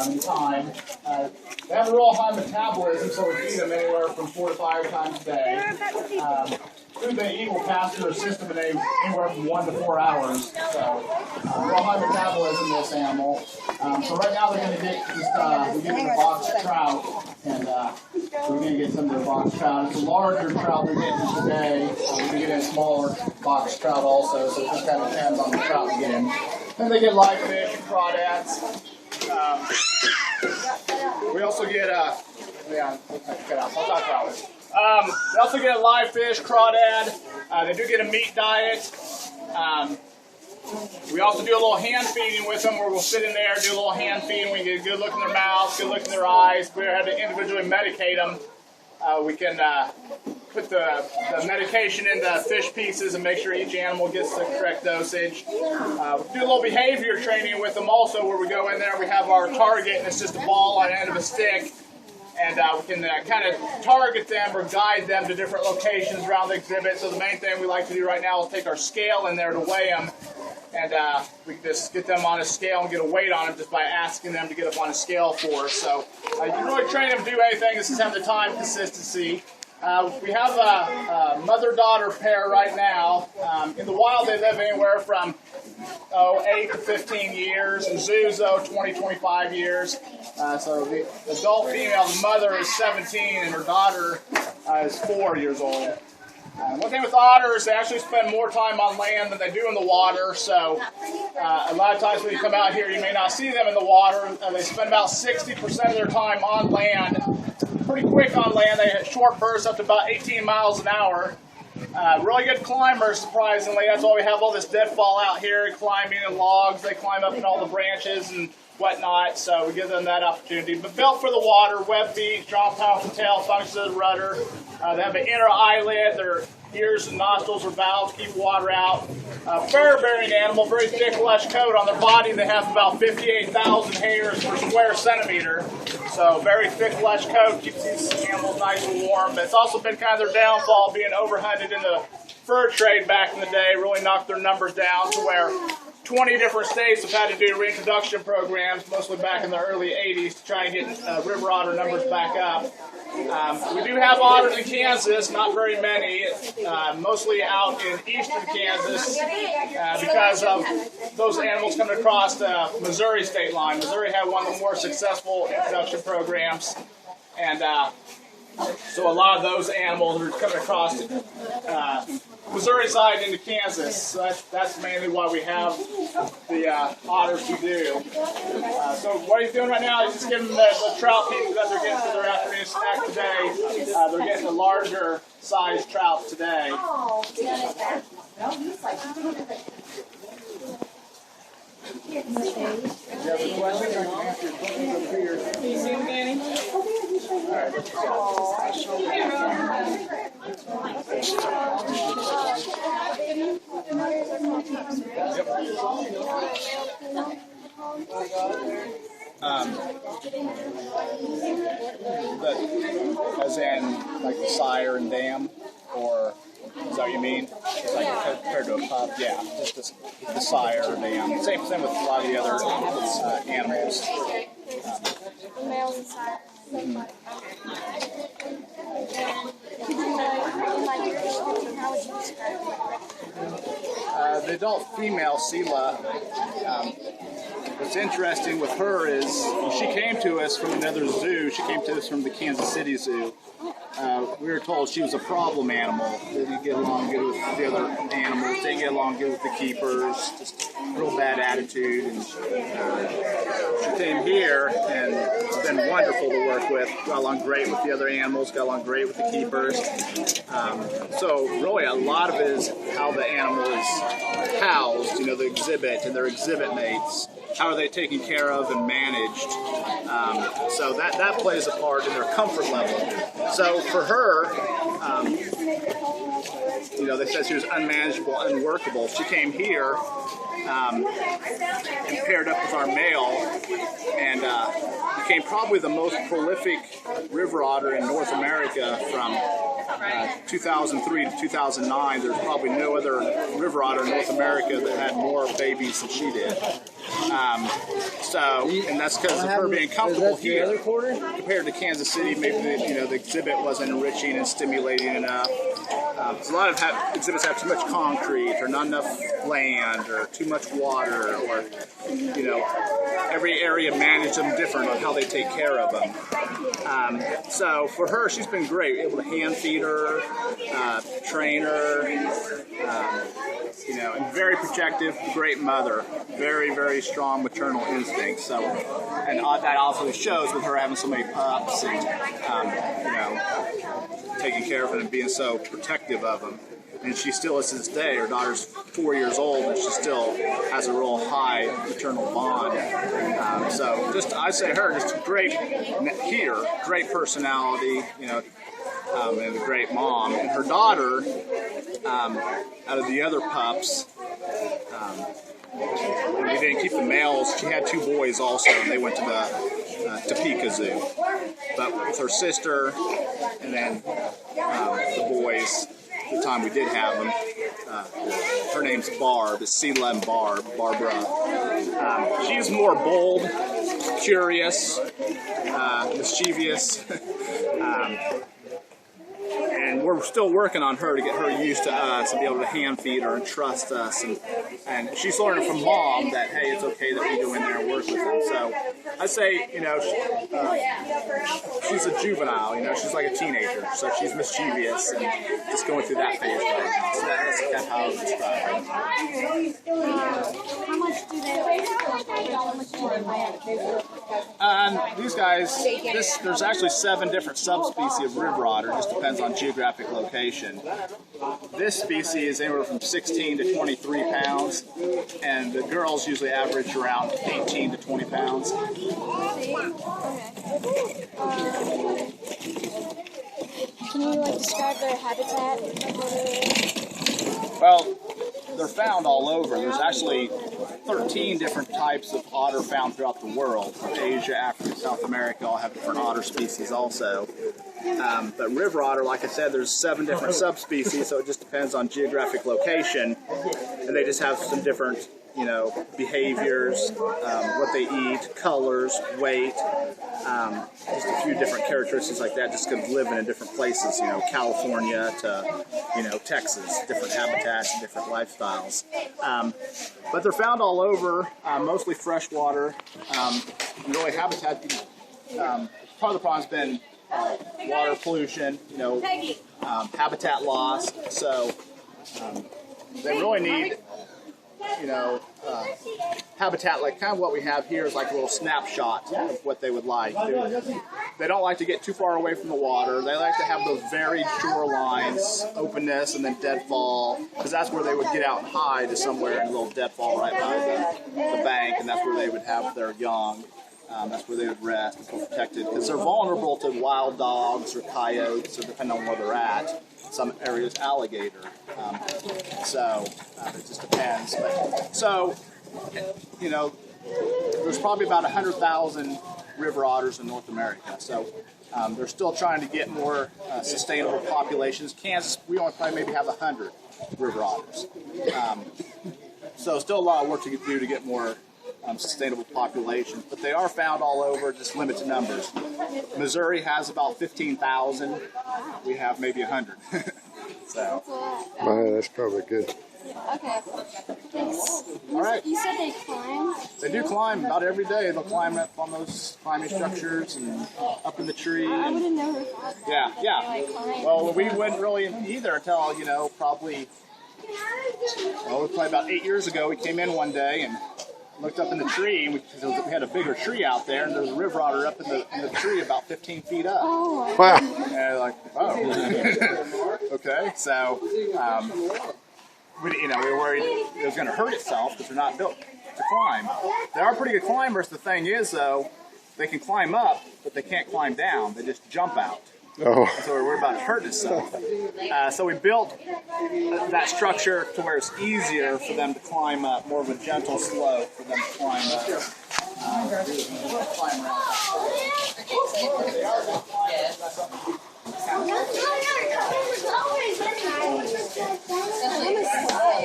in time. They have a real high metabolism, so we feed them anywhere from 4 to 5 times a day. Food they eat will pass through their system in anywhere from 1 to 4 hours. So, real high metabolism in this animal. So right now they're going to get we're getting the box trout, and we're going to get some of the box trout. It's a larger trout they're getting today. We're going to get a smaller box trout also, so it just kind of depends on the trout we get in. Then they get live fish and crawdads. We also get I'll talk about it. They also get a live fish, crawdad. They do get a meat diet. We also do a little hand feeding with them, where we'll sit in there, do a little hand feeding. We get a good look in their mouths, good look in their eyes. We have to individually medicate them. We can put the medication into fish pieces and make sure each animal gets the correct dosage. We do a little behavior training with them also, where we go in there, we have our target, and it's just a ball on the end of a stick. And we can kind of target them or guide them to different locations around the exhibit. So the main thing we like to do right now is take our scale in there to weigh them. And we can just get them on a scale and get a weight on them just by asking them to get up on a scale for us. So you can really train them to do anything. This is have the time consistency. We have a mother-daughter pair right now. In the wild, they live anywhere from 8 to 15 years. In zoos, 20, 25 years. So the adult female, the mother is 17, and her daughter is 4 years old. One thing with otters, they actually spend more time on land than they do in the water. So a lot of times when you come out here, you may not see them in the water. They spend about 60% of their time on land. Pretty quick on land. They have short bursts up to about 18 miles an hour. Really good climbers, surprisingly. That's why we have all this deadfall out here, climbing in logs. They climb up in all the branches and whatnot, so we give them that opportunity. But built for the water, web feet, strong, powerful tail, functions as a rudder. They have an inner eyelid. Their ears and nostrils are valves, keep water out. Fur-bearing animal, very thick, lush coat on their body. They have about 58,000 hairs per square centimeter. So very thick, lush coat, keeps these animals nice and warm. But it's also been kind of their downfall, being overhunted in the fur trade back in the day. Really knocked their numbers down to where 20 different states have had to do reintroduction programs, mostly back in the early 80s, to try and get river otter numbers back up. We do have otters in Kansas, not very many, mostly out in eastern Kansas because of those animals coming across the Missouri state line. Missouri had one of the more successful introduction programs, and so a lot of those animals are coming across Missouri side into Kansas. So that's mainly why we have the otters we do. So what he's doing right now is just giving them the trout pieces that they're getting for their afternoon snack today. They're getting the larger size trout today. Do you have a question? I can answer your questions up here. Can you see him, Danny? All right, let's as in, like the sire and dam, or is that what you mean? It's like compared to a pup? Yeah, just the sire or dam. Same with a lot of the other animals. The adult female Sela, what's interesting with her is she came to us from another zoo. She came to us from the Kansas City Zoo. We were told she was a problem animal. They didn't get along good with the other animals. They didn't get along good with the keepers. Just real bad attitude. And she came here, and it's been wonderful to work with. Got along great with the other animals. Got along great with the keepers. So really, a lot of it is how the animal is housed. You know, the exhibit and their exhibit mates. How are they taken care of and managed? So that plays a part in their comfort level. So for her, you know, they said she was unmanageable, unworkable. She came here and paired up with our male and became probably the most prolific river otter in North America from 2003 to 2009, there's probably no other river otter in North America that had more babies than she did. And that's because of her being comfortable here compared to Kansas City. Maybe the exhibit wasn't enriching and stimulating enough. A lot of exhibits have too much concrete, or not enough land, or too much water, or every area manage them different on how they take care of them. So for her, she's been great, able to hand feed her, train her, and very protective, great mother, very, very strong maternal instincts. So, and that also shows with her having so many pups and, taking care of them and being so protective of them. And she still is to this day. Her daughter's 4 years old, and she still has a real high maternal bond. I say her, just great here, great personality, and a great mom. And her daughter, out of the other pups, we didn't keep the males. She had 2 boys also, and they went to the Topeka Zoo. But with her sister, and then the boys, the time we did have them, her name's Barb. It's C-Lem Barbara. She's more bold, curious, mischievous, and we're still working on her to get her used to us and be able to hand feed her and trust us. And she's learning from Mom that, hey, it's okay that we go in there and work with them. So I say, she's a juvenile, she's like a teenager. So she's mischievous and just going through that phase right now. So that's kind of how I would describe her. How much do they weigh? These guys, there's actually 7 different subspecies of river otter. It just depends on geographic location. This species is anywhere from 16 to 23 pounds, and the girls usually average around 18 to 20 pounds. Can you describe their habitat? Well, they're found all over. There's actually 13 different types of otter found throughout the world. Asia, Africa, South America all have different otter species also. But river otter, like I said, there's 7 different subspecies, so it just depends on geographic location. And they just have some different, behaviors, what they eat, colors, weight, just a few different characteristics like that, just because living in different places, California to, Texas, different habitats and different lifestyles. But they're found all over, mostly freshwater. Really habitat, part of the problem's been water pollution, habitat loss. So they really need, habitat, like kind of what we have here is like a little snapshot of what they would like. They don't like to get too far away from the water. They like to have those varied shorelines, openness, and then deadfall, because that's where they would get out and hide, is somewhere in a little deadfall right by the bank, and that's where they would have their young. That's where they would rest and feel protected, because they're vulnerable to wild dogs or coyotes, or depending on where they're at. Some areas, alligator. So it just depends. There's probably about 100,000 river otters in North America. So they're still trying to get more sustainable populations. Kansas, we only probably maybe have 100 river otters. So still a lot of work to do to get more sustainable populations, but they are found all over, just limited numbers. Missouri has about 15,000. We have maybe 100. So. Wow, that's probably good. Okay. Thanks. All right. You said they climb? They do climb about every day. They'll climb up on those climbing structures and up in the tree. I would have never thought that. Yeah. Well, we wouldn't really either until, probably about 8 years ago. We came in one day and looked up in the tree, because we had a bigger tree out there, and there was a river otter up in the tree about 15 feet up. Oh. Wow. And like, oh. Okay, so we were worried it was going to hurt itself because they're not built to climb. They are pretty good climbers. The thing is, though, they can climb up, but they can't climb down. They just jump out. Oh. So we're worried about it hurting itself. So we built that structure to where it's easier for them to climb up, more of a gentle slope for them to climb up. The home is